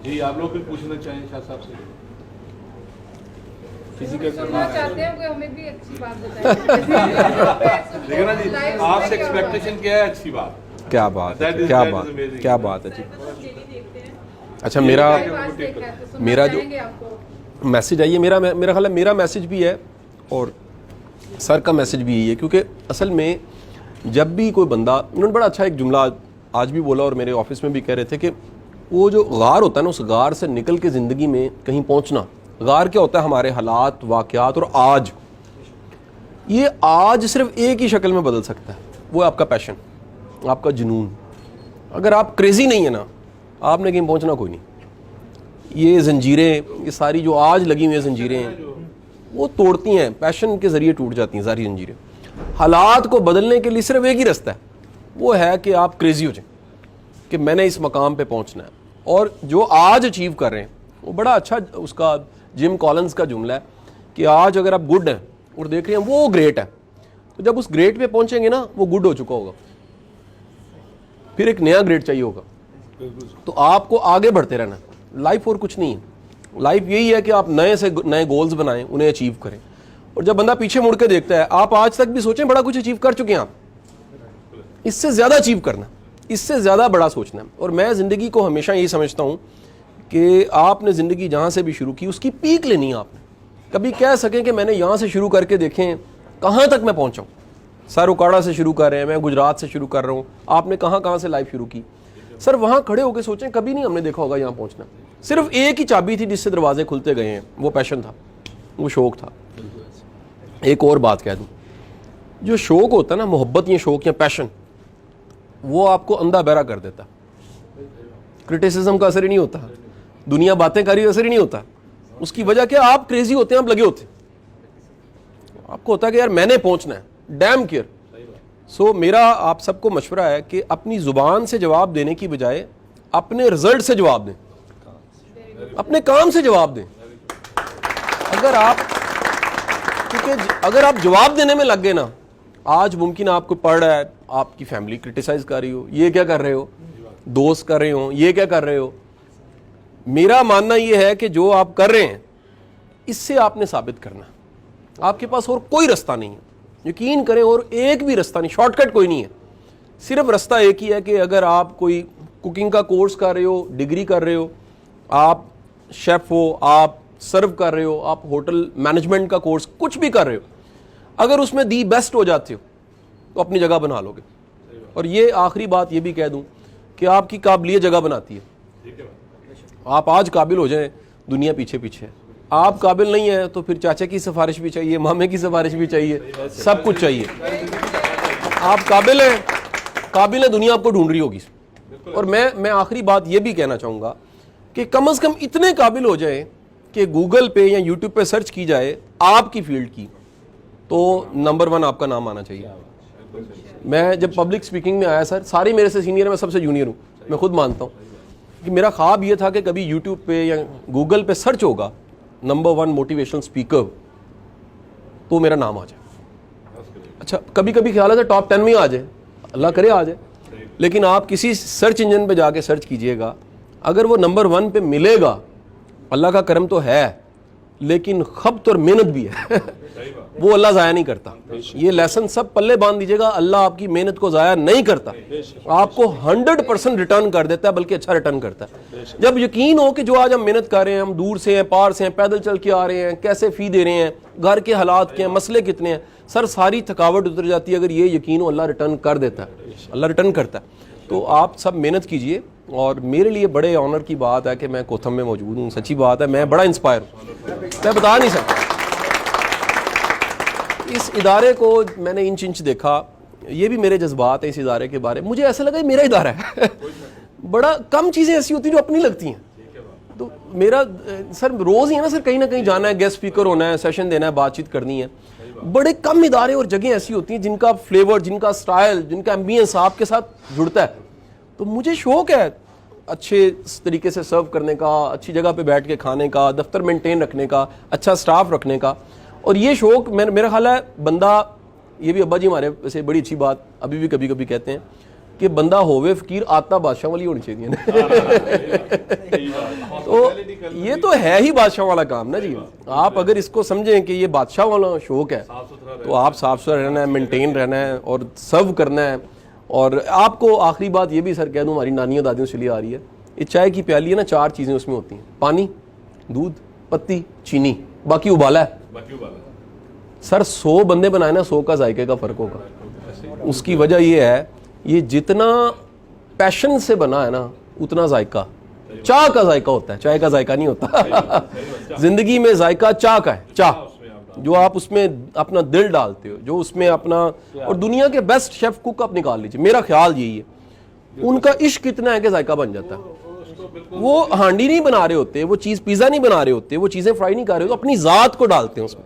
جی آپ لوگ کچھ پوچھنا چاہیں شاہ صاحب سے؟ کسی کا سننا چاہتے ہیں کہ ہمیں بھی اچھی بات بتائیں. دیکھیں نا جی آپ سے ایکسپیکٹیشن کیا ہے اچھی بات. کیا بات ہے, کیا بات, کیا بات ہے جی. اچھا میرا جو میسج آئی ہے, میرا خیال ہے میرا میسج بھی ہے اور سر کا میسج بھی یہی ہے, کیونکہ اصل میں جب بھی کوئی بندہ, انہوں نے بڑا اچھا ایک جملہ آج بھی بولا اور میرے آفس میں بھی کہہ رہے تھے کہ وہ جو غار ہوتا ہے نا, اس غار سے نکل کے زندگی میں کہیں پہنچنا. غار کیا ہوتا ہے؟ ہمارے حالات, واقعات اور آج. یہ آج صرف ایک ہی شکل میں بدل سکتا ہے, وہ ہے آپ کا پیشن, آپ کا جنون. اگر آپ کریزی نہیں ہیں نا, آپ نے کہیں پہنچنا کوئی نہیں. یہ زنجیریں, یہ ساری جو آج لگی ہوئی زنجیریں ہیں, وہ توڑتی ہیں, پیشن کے ذریعے ٹوٹ جاتی ہیں ساری زنجیریں. حالات کو بدلنے کے لیے صرف ایک ہی رستہ ہے, وہ ہے کہ آپ کریزی ہو جائیں کہ میں نے اس مقام پہ پہنچنا ہے. اور جو آج اچیو کر رہے ہیں وہ بڑا اچھا, اس کا جم کالنز کا جملہ ہے کہ آج اگر آپ گڈ ہیں اور دیکھ رہے ہیں وہ گریٹ ہے, تو جب اس گریٹ پہ پہنچیں گے نا, وہ گڈ ہو چکا ہوگا, پھر ایک نیا گریٹ چاہیے ہوگا. تو آپ کو آگے بڑھتے رہنا. لائف اور کچھ نہیں ہے, لائف یہی ہے کہ آپ نئے سے نئے گولز بنائیں, انہیں اچیو کریں. اور جب بندہ پیچھے مڑ کے دیکھتا ہے, آپ آج تک بھی سوچیں بڑا کچھ اچیو کر چکے ہیں آپ, اس سے زیادہ اچیو کرنا, اس سے زیادہ بڑا سوچنا ہے. اور میں زندگی کو ہمیشہ یہی سمجھتا ہوں کہ آپ نے زندگی جہاں سے بھی شروع کی اس کی پیک لینی ہے. آپ نے کبھی کہہ سکیں کہ میں نے یہاں سے شروع کر کے دیکھیں کہاں تک میں پہنچا ہوں. سر اکاڑا سے شروع کر رہے ہیں, میں گجرات سے شروع کر رہا ہوں, آپ نے کہاں کہاں سے لائف شروع کی. سر وہاں کھڑے ہو کے سوچیں, کبھی نہیں ہم نے دیکھا ہوگا یہاں پہنچنا. صرف ایک ہی چابی تھی جس سے دروازے کھلتے گئے ہیں, وہ پیشن تھا, وہ شوق تھا. ایک اور بات کہہ دوں, جو شوق ہوتا ہے نا, محبت یا شوق یا پیشن, وہ آپ کو اندھا بہرا کر دیتا. کرٹیسزم کا اثر ہی نہیں ہوتا, دنیا باتیں کری اثر ہی نہیں ہوتا. اس کی وجہ کیا, آپ کریزی ہوتے ہیں, آپ لگے ہوتے ہیں, آپ کو ہوتا ہے کہ یار میں نے پہنچنا ہے, ڈیم کیئر. سو میرا آپ سب کو مشورہ ہے کہ اپنی زبان سے جواب دینے کی بجائے اپنے رزلٹ سے جواب دیں, اپنے کام سے جواب دیں. اگر آپ جواب دینے میں لگ گئے نا, آج ممکن آپ کو پڑھ رہا ہے, آپ کی فیملی کرٹیسائز کر رہی ہو, یہ کیا کر رہے ہو, دوست کر رہے ہو, یہ کیا کر رہے ہو. میرا ماننا یہ ہے کہ جو آپ کر رہے ہیں اس سے آپ نے ثابت کرنا, آپ کے پاس اور کوئی رستہ نہیں ہے. یقین کریں, اور ایک بھی رستہ نہیں, شارٹ کٹ کوئی نہیں ہے. صرف رستہ ایک ہی ہے کہ اگر آپ کوئی کوکنگ کا کورس کر رہے ہو, ڈگری کر رہے ہو, آپ شیف ہو, آپ سرو کر رہے ہو, آپ ہوٹل مینجمنٹ کا کورس کچھ بھی کر رہے ہو, اگر اس میں دی بیسٹ ہو جاتے ہو تو اپنی جگہ بنا لو گے. اور یہ آخری بات یہ بھی کہہ دوں کہ آپ کی قابلیت جگہ بناتی ہے. آپ آج قابل ہو جائیں, دنیا پیچھے پیچھے ہے. آپ قابل نہیں ہیں تو پھر چاچا کی سفارش بھی چاہیے, مامے کی سفارش بھی چاہیے, سب کچھ چاہیے. آپ قابل ہیں, دنیا آپ کو ڈھونڈ رہی ہوگی. اور میں آخری بات یہ بھی کہنا چاہوں گا کہ کم از کم اتنے قابل ہو جائیں کہ گوگل پہ یا یوٹیوب پہ سرچ کی جائے آپ کی فیلڈ کی, تو نمبر 1 آپ کا نام آنا چاہیے. میں جب پبلک سپیکنگ میں آیا, سر سارے میرے سے سینئر ہیں, میں سب سے جونیئر ہوں, میں خود مانتا ہوں کہ میرا خواب یہ تھا کہ کبھی یوٹیوب پہ یا گوگل پہ سرچ ہوگا نمبر 1 موٹیویشنل اسپیکر, تو میرا نام آ جائے. اچھا کبھی کبھی خیال ہے ٹاپ 10 میں آ جائے, اللہ کرے آ جائے, لیکن آپ کسی سرچ انجن پہ جا کے سرچ کیجئے گا, اگر وہ نمبر 1 پہ ملے گا, اللہ کا کرم تو ہے, لیکن خبط اور محنت بھی ہے, وہ اللہ ضائع نہیں کرتا. یہ لیسن سب پلے باندھ دیجیے گا, اللہ آپ کی محنت کو ضائع نہیں کرتا, آپ کو 100% ریٹرن کر دیتا ہے, بلکہ اچھا ریٹرن کرتا ہے. جب یقین ہو کہ جو آج ہم محنت کر رہے ہیں, ہم دور سے ہیں, پار سے ہیں, پیدل چل کے آ رہے ہیں, کیسے فی دے رہے ہیں, گھر کے حالات کیا ہیں, مسئلے کتنے ہیں, سر ساری تھکاوٹ اتر جاتی ہے. اگر یہ یقین ہو, اللہ ریٹرن کر دیتا ہے, اللہ ریٹرن کرتا ہے. تو آپ سب محنت کیجئے. اور میرے لیے بڑے آنر کی بات ہے کہ میں کوتھم میں موجود ہوں, سچی بات ہے, میں بڑا انسپائر ہوں, میں بتا نہیں سکتا. اس ادارے کو میں نے انچ دیکھا, یہ بھی میرے جذبات ہیں اس ادارے کے بارے میں. مجھے ایسا لگا میرا ادارہ ہے. بڑا کم چیزیں ایسی ہوتی ہیں جو اپنی لگتی ہیں. تو میرا سر روز ہی ہے نا سر, کہیں نہ کہیں جانا ہے, گیسٹ اسپیکر ہونا ہے, سیشن دینا ہے, بات چیت کرنی ہے. بڑے کم ادارے اور جگہیں ایسی ہوتی ہیں جن کا فلیور, جن کا سٹائل, جن کا ایمبینس آپ کے ساتھ جڑتا ہے. تو مجھے شوق ہے اچھے طریقے سے سرو کرنے کا, اچھی جگہ پہ بیٹھ کے کھانے کا, دفتر مینٹین رکھنے کا, اچھا سٹاف رکھنے کا. اور یہ شوق میرا خیال ہے بندہ, یہ بھی ابا جی ہمارے ویسے بڑی اچھی بات ابھی بھی کبھی کبھی کہتے ہیں کہ بندہ ہووے فقیر آتا بادشاہ والی ہونی چاہیے تو یہ تو ہے ہی بادشاہ والا کام نا جی. آپ اگر اس کو سمجھیں کہ یہ بادشاہ والا شوق ہے تو آپ صاف ستھرا رہنا ہے, مینٹین رہنا ہے اور سرو کرنا ہے. اور آپ کو آخری بات یہ بھی سر کہہ دوں, ہماری نانیوں دادیوں سے چلی آ رہی ہے, یہ چائے کی پیالی ہے نا, 4 چیزیں اس میں ہوتی ہیں, پانی, دودھ, پتی, چینی, باقی ابالا ہے. سر 100 بندے بنائے نا, 100 کا ذائقے کا فرق ہوگا. اس کی وجہ یہ ہے, یہ جتنا پیشن سے بنا ہے نا اتنا ذائقہ, چاہ کا ذائقہ ہوتا ہے, چائے کا ذائقہ نہیں ہوتا. زندگی میں ذائقہ چاہ کا ہے, چاہ جو آپ اس میں اپنا دل ڈالتے ہو, جو اس میں اپنا, اور دنیا کے بیسٹ شیف کوک آپ نکال لیجیے, میرا خیال یہی ہے, ان کا عشق اتنا ہے کہ ذائقہ بن جاتا ہے. وہ ہانڈی نہیں بنا رہے ہوتے, وہ چیز پیزا نہیں بنا رہے ہوتے, وہ چیزیں فرائی نہیں کر رہے ہوتے, اپنی ذات کو ڈالتے ہیں اس میں,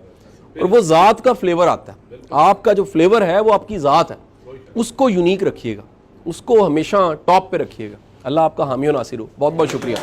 اور وہ ذات کا فلیور آتا ہے. آپ کا جو فلیور ہے وہ آپ کی ذات ہے, اس کو یونیک رکھیے گا, اس کو ہمیشہ ٹاپ پہ رکھیے گا. اللہ آپ کا حامی و ناصر ہو. بہت بہت شکریہ.